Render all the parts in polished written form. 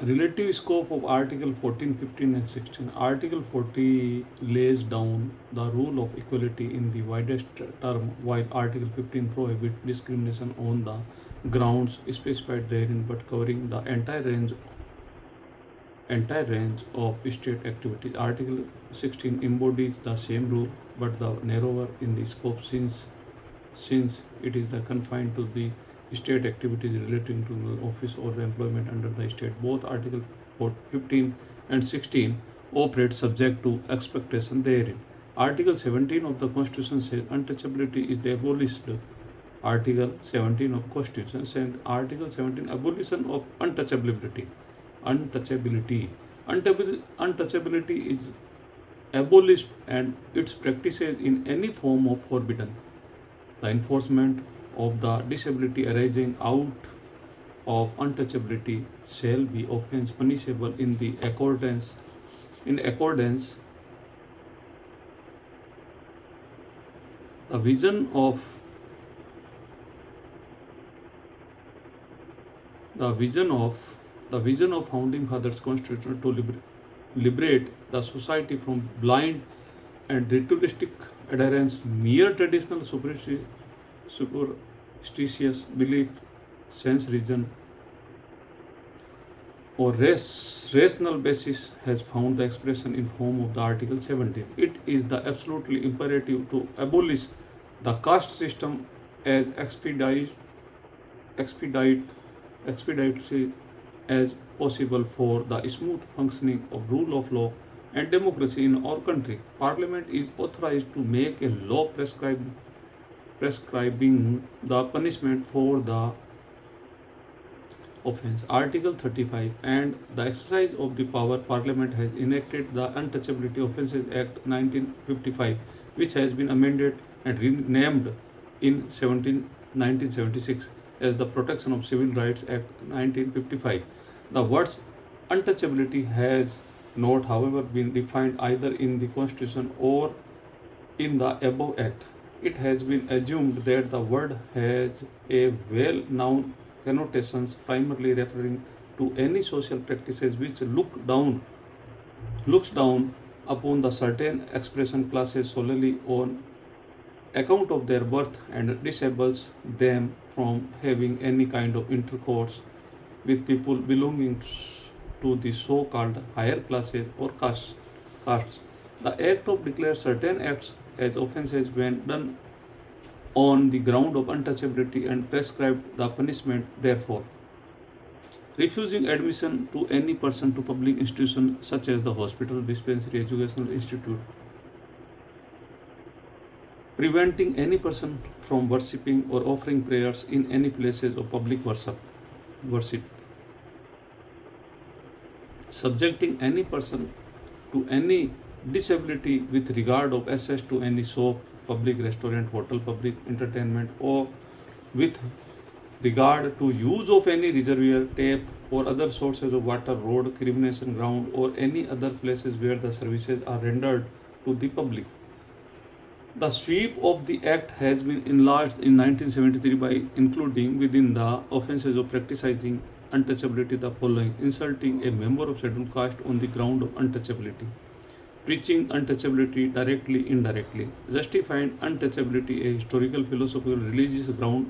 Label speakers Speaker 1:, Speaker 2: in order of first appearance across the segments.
Speaker 1: Relative scope of Article 14, 15, and 16. Article 40 lays down the rule of equality in the widest term, while Article 15 prohibits discrimination on the grounds specified therein, but covering the entire range of state activities. Article 16 embodies the same rule, but the narrower in the scope since it is the confined to the state activities relating to the office or the employment under the state. Both Article 15 and 16 operate subject to expectation therein. Article 17 of the Constitution says untouchability is the abolished. Article 17 of Constitution says Article 17 abolition of untouchability. Untouchability. Untouchability is abolished and its practices in any form of forbidden. The enforcement of the disability arising out of untouchability shall be offence punishable in accordance the vision of the vision of the vision of founding fathers constitution to liberate the society from blind and ritualistic adherence, mere traditional superstitious belief, sense reason, or rational basis has found the expression in form of the Article 17. It is the absolutely imperative to abolish the caste system as expedite, expeditiously as possible for the smooth functioning of rule of law and democracy in our country. Parliament is authorized to make a law prescribing the punishment for the offence. Article 35 and the exercise of the power Parliament has enacted the Untouchability Offences Act 1955, which has been amended and renamed in 1976 as the Protection of Civil Rights Act 1955. The words untouchability has not, however, been defined either in the Constitution or in the above act. It has been assumed that the word has a well-known connotations primarily referring to any social practices which looks down upon the certain expression classes solely on account of their birth and disables them from having any kind of intercourse with people belonging to the so-called higher classes or castes. The act of declares certain acts as offences when done on the ground of untouchability and prescribed the punishment therefore. Refusing admission to any person to public institution such as the hospital, dispensary, educational institute, preventing any person from worshipping or offering prayers in any places of public worship, subjecting any person to any disability with regard of access to any shop, public restaurant, hotel, public entertainment, or with regard to use of any reservoir, tap, or other sources of water, road, cremation ground, or any other places where the services are rendered to the public. The sweep of the Act has been enlarged in 1973 by including within the offences of practicing untouchability the following: insulting a member of scheduled caste on the ground of untouchability, preaching untouchability directly, indirectly, justifying untouchability a historical, philosophical, religious ground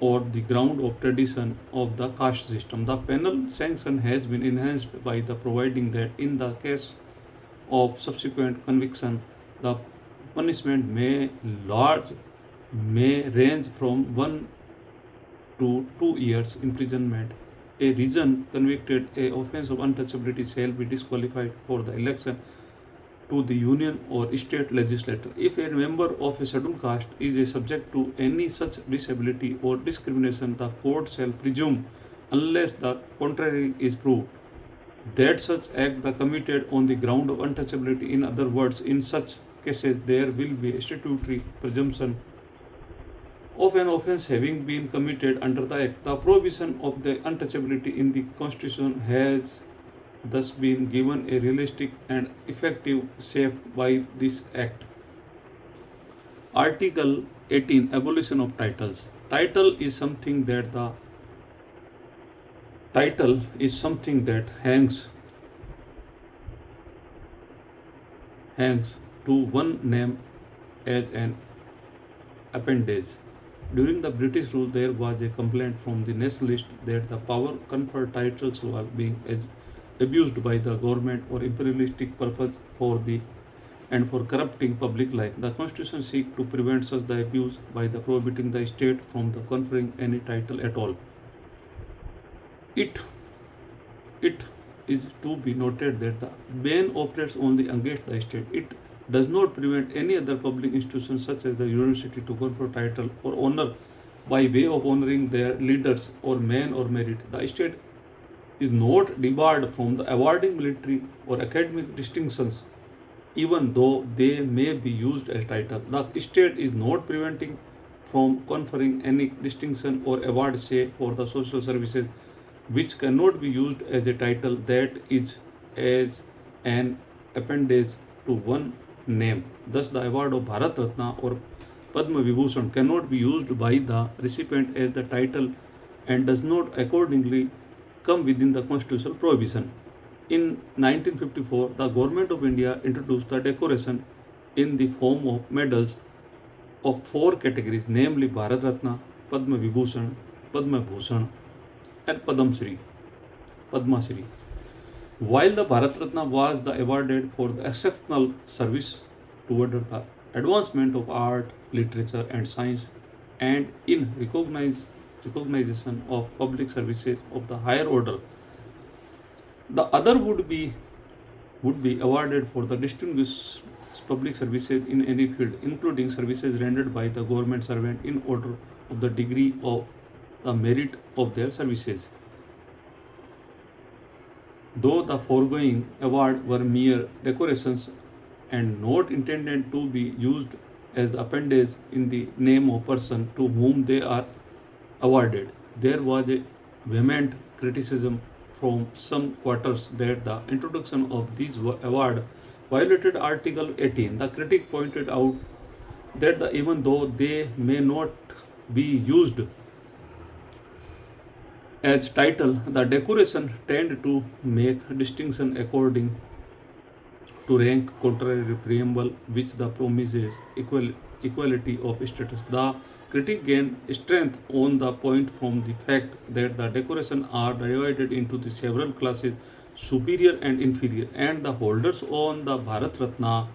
Speaker 1: or the ground of tradition of the caste system. The penal sanction has been enhanced by the providing that in the case of subsequent conviction, the punishment may range from 1 to 2 years imprisonment. A region convicted a offence of untouchability shall be disqualified for the election to the union or state legislature. If a member of a scheduled caste is a subject to any such disability or discrimination, the court shall presume, unless the contrary is proved, that such act the committed on the ground of untouchability. In other words, in such cases there will be a statutory presumption of an offence having been committed under the act. The prohibition of the untouchability in the Constitution has thus been given a realistic and effective shape by this act. Article 18 Abolition of titles. Title is something that the title is something that hangs to one name as an appendage. During the British rule, there was a complaint from the nationalists that the power conferred titles was being abused by the government for imperialistic purpose and for corrupting public life. The Constitution seeks to prevent such the abuse by the prohibiting the state from the conferring any title at all. It it is to be noted that the ban operates only against the state. It does not prevent any other public institution such as the university to confer title or honor by way of honoring their leaders or men or merit. The state is not debarred from the awarding military or academic distinctions even though they may be used as title. The state is not preventing from conferring any distinction or award, say, for the social services, which cannot be used as a title that is as an appendage to one name. Thus, the award of Bharat Ratna or Padma Vibhushan cannot be used by the recipient as the title and does not accordingly come within the constitutional prohibition. In 1954, the Government of India introduced the decoration in the form of medals of four categories, namely Bharat Ratna, Padma Vibhushan, Padma Bhushan, and Padma Shri. While the Bharat Ratna was awarded for the exceptional service toward the advancement of art, literature, and science, and in recognition of public services of the higher order, the other would be awarded for the distinguished public services in any field, including services rendered by the government servant in order of the degree of the merit of their services. Though the foregoing award were mere decorations and not intended to be used as the appendage in the name of person to whom they are awarded, there was a vehement criticism from some quarters that the introduction of these award violated Article 18. The critic pointed out that even though they may not be used as title, the decoration tend to make distinction according to rank contrary to preamble which the promises equality of status. The critic gained strength on the point from the fact that the decoration are divided into the several classes, superior and inferior, and the holders on the Bharat Ratna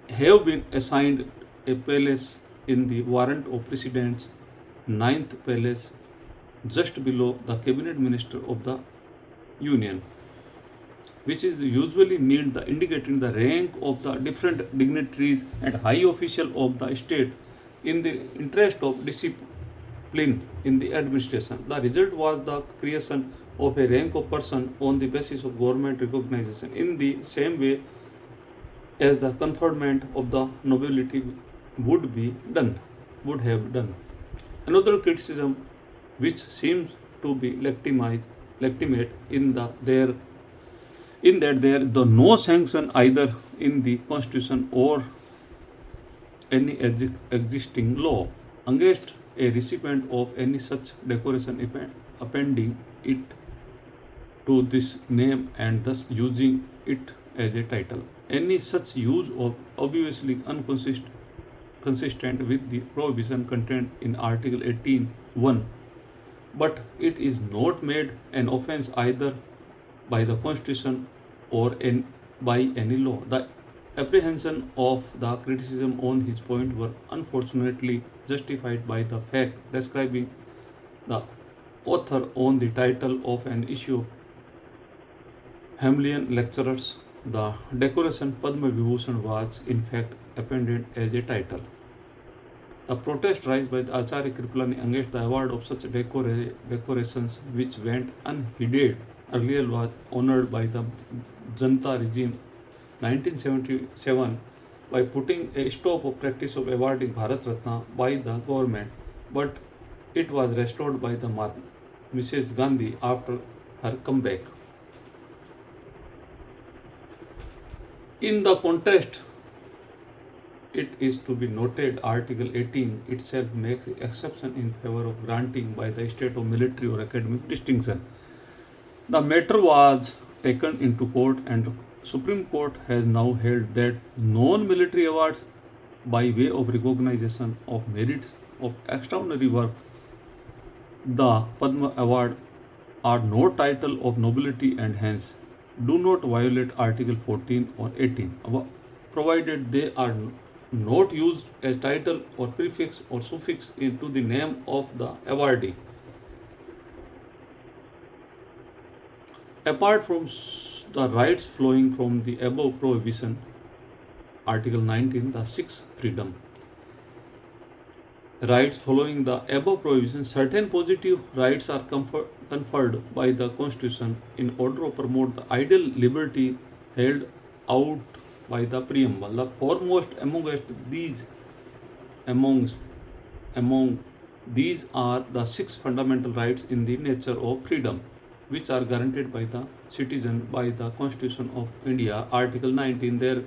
Speaker 1: have been assigned a place in the warrant of precedence, ninth palace, just below the cabinet minister of the union, which is usually named the indicating the rank of the different dignitaries and high official of the state in the interest of discipline in the administration. The result was the creation of a rank of person on the basis of government recognition in the same way as the conferment of the nobility would have done. Another criticism which seems to be legitimate in that there is no sanction either in the constitution or any existing law against a recipient of any such decoration appending it to this name and thus using it as a title. Any such use of obviously consistent with the prohibition contained in Article 18(1), but it is not made an offence either by the Constitution or by any law. The apprehension of the criticism on his point were unfortunately justified by the fact describing the author on the title of an issue Hamlian lecturers. The decoration Padma Vibhushan was in fact appended as a title. The protest raised by the Acharya Kripalani against the award of such decorations, which went unheeded earlier, was honored by the Janta regime 1977 by putting a stop of practice of awarding Bharat Ratna by the government, but it was restored by the Mrs. Gandhi after her comeback. In the contest it is to be noted Article 18 itself makes exception in favor of granting by the state of military or academic distinction. The matter was taken into court and Supreme Court has now held that non-military awards by way of recognition of merits of extraordinary work, the Padma Award, are no title of nobility and hence do not violate Article 14 or 18, provided they are not used as title or prefix or suffix into the name of the awardee. Apart from the rights flowing from the above prohibition, Article 19, the sixth freedom. Rights following the above prohibition, certain positive rights are conferred by the Constitution in order to promote the ideal liberty held out by the preamble. The foremost among these are the six fundamental rights in the nature of freedom, which are guaranteed by the citizen by the Constitution of India. Article 19 there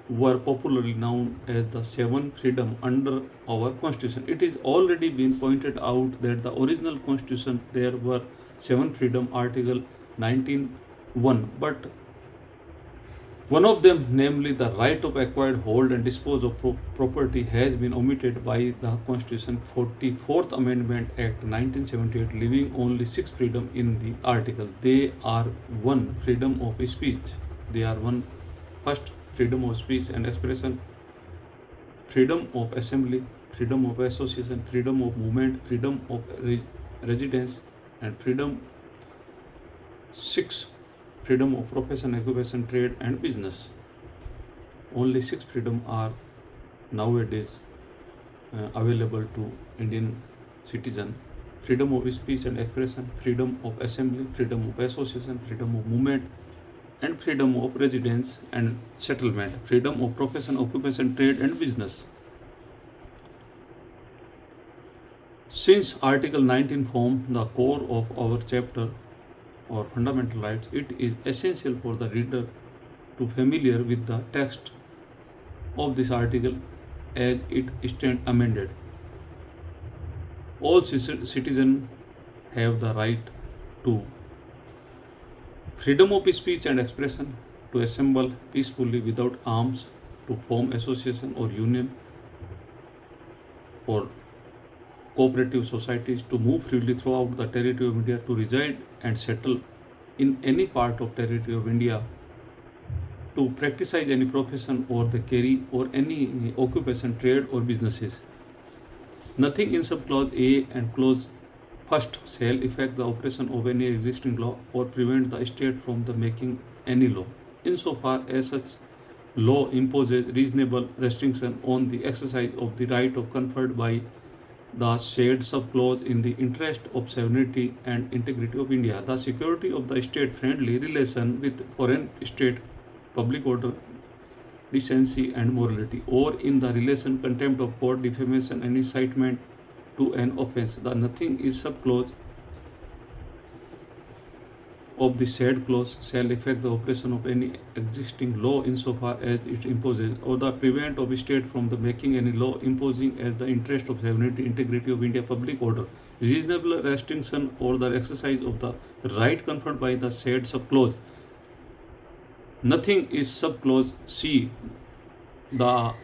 Speaker 1: were popularly known as the seven freedom under our constitution. It is already been pointed out that the original constitution there were seven freedom, Article 19(1), but one of them, namely the right of acquired, hold and dispose of property, has been omitted by the Constitution 44th Amendment Act 1978, leaving only six freedom in the article. They are: 1. Freedom of speech. They are: 1. First, freedom of speech and expression, freedom of assembly, freedom of association, freedom of movement, freedom of residence, and freedom 6. Freedom of profession, occupation, trade, and business. Only six freedom are nowadays available to Indian citizen: freedom of speech and expression, freedom of assembly, freedom of association, freedom of movement, and freedom of residence and settlement, freedom of profession, occupation, trade, and business. Since Article 19 forms the core of our chapter or fundamental rights, it is essential for the reader to familiar with the text of this article as it stands amended. All citizens have the right to freedom of speech and expression, to assemble peacefully without arms, to form association or union or cooperative societies, to move freely throughout the territory of India, to reside and settle in any part of territory of India, to practice any profession or the carry or any occupation, trade or businesses. Nothing in subclause A and clause first shall affect the operation of any existing law or prevent the state from the making any law, insofar as such law imposes reasonable restriction on the exercise of the right of conferred by the said subclause in the interest of sovereignty and integrity of India, the security of the state, friendly relation with foreign state, public order, decency and morality, or in the relation contempt of court, defamation and incitement to an offence. The nothing is subclause of the said clause shall affect the operation of any existing law insofar as it imposes or the prevent of state from the making any law imposing as the interest of sovereignty, integrity of India, public order, reasonable restriction or the exercise of the right conferred by the said subclause. Nothing is subclause C. The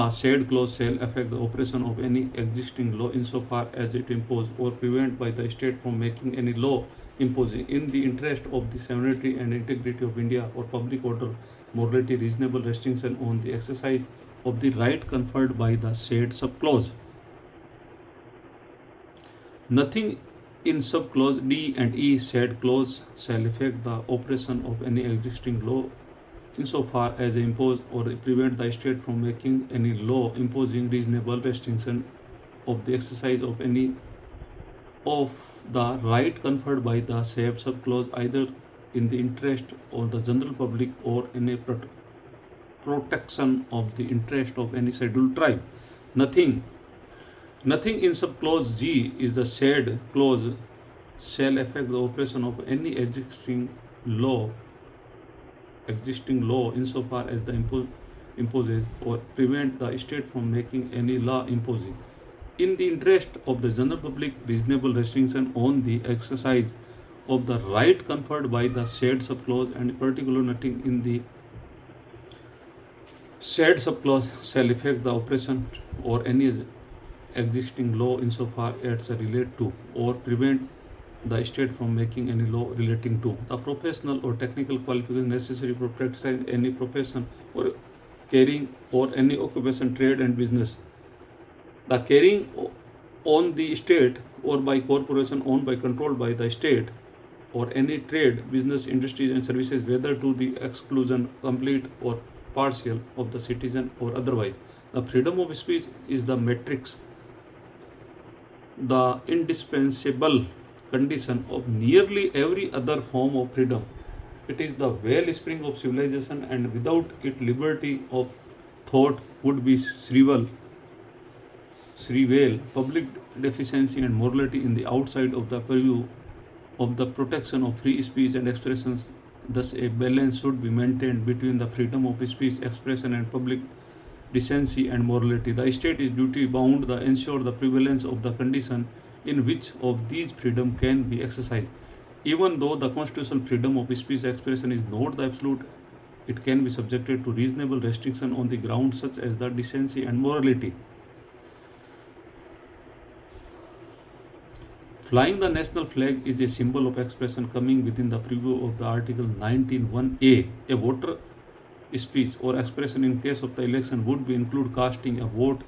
Speaker 1: said clause shall affect the operation of any existing law insofar as it impose or prevent by the state from making any law imposing in the interest of the sovereignty and integrity of India or public order, morality, reasonable restriction on the exercise of the right conferred by the said subclause. Nothing in subclause D and E said clause shall affect the operation of any existing law insofar as they impose or prevent the state from making any law imposing reasonable restriction of the exercise of any of the right conferred by the said subclause either in the interest of the general public or in a protection of the interest of any scheduled tribe. Nothing in subclause G is the said clause shall affect the operation of any existing law insofar as the imposes or prevent the state from making any law imposing, in the interest of the general public, reasonable restriction on the exercise of the right conferred by the said subclause, and particular nothing in the said subclause shall affect the operation or any existing law insofar as relate to or prevent the state from making any law relating to the professional or technical qualification necessary for practicing any profession or carrying or any occupation, trade and business. The carrying on the state or by corporation owned by controlled by the state or any trade, business, industries and services, whether to the exclusion complete or partial of the citizen or otherwise. The freedom of speech is the matrix, the indispensable condition of nearly every other form of freedom. It is the wellspring of civilization, and without it, liberty of thought would be shrivel, public deficiency and morality in the outside of the purview of the protection of free speech and expressions. Thus, a balance should be maintained between the freedom of speech, expression, and public decency and morality. The state is duty bound to ensure the prevalence of the condition in which of these freedom can be exercised. Even though the constitutional freedom of speech expression is not the absolute, it can be subjected to reasonable restriction on the grounds such as the decency and morality. Flying the national flag is a symbol of expression coming within the preview of the Article 19(1)(a). A voter speech or expression in case of the election would be include casting a vote.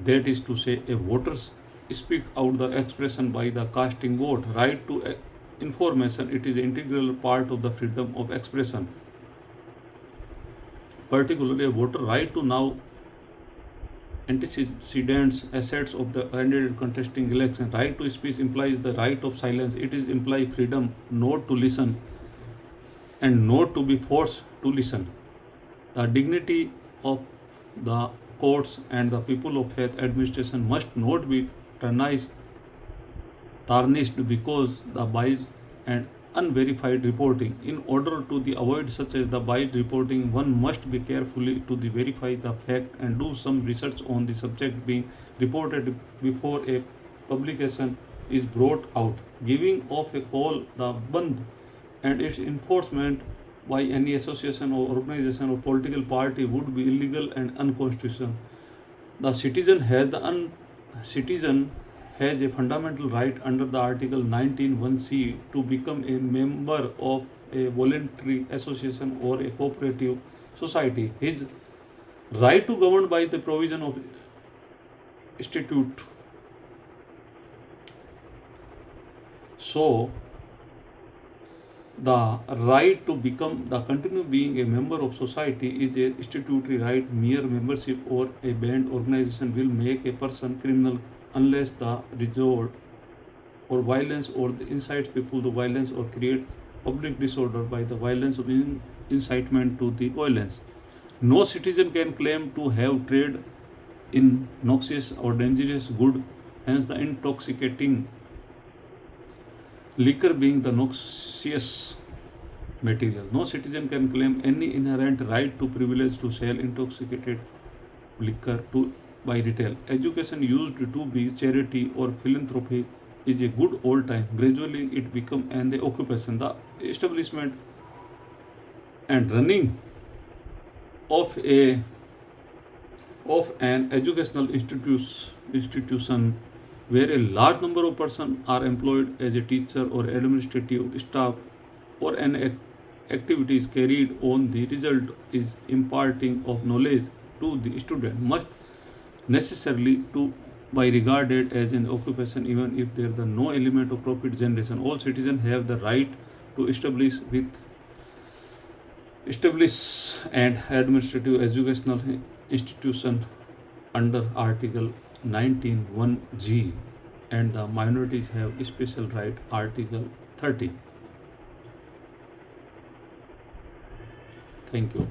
Speaker 1: That is to say, a voters speak out the expression by the casting vote. Right to information, it is an integral part of the freedom of expression. Particularly, a voter right to know antecedents, assets of the candidate contesting election. Right to speech implies the right of silence. It is imply freedom not to listen and not to be forced to listen. The dignity of the courts and the people of faith administration must not be tarnished because the biased and unverified reporting. In order to avoid such as the biased reporting, one must be carefully to verify the fact and do some research on the subject being reported before a publication is brought out. Giving off a call the Bandh and its enforcement by any association or organization or political party would be illegal and unconstitutional. The citizen has a fundamental right under the Article 19(1)(c) to become a member of a voluntary association or a cooperative society. His right to govern by the provision of statute. So, the right to become the continue being a member of society is a statutory right. Mere membership or a band organization will make a person criminal unless the resort or violence or the incites people to violence or create public disorder by the violence of incitement to the violence. No citizen can claim to have trade in noxious or dangerous good, hence the intoxicating liquor being the noxious material. No citizen can claim any inherent right to privilege to sell intoxicated liquor by retail. Education used to be charity or philanthropy is a good old time. Gradually it become an occupation. The establishment and running of an educational institution where a large number of persons are employed as a teacher or administrative staff or an activity is carried on, the result is imparting of knowledge to the student must necessarily to be regarded as an occupation even if there is no element of profit generation. All citizens have the right to establish and administrative educational institution under Article 19(1)(g), and the minorities have special right Article 30. Thank you.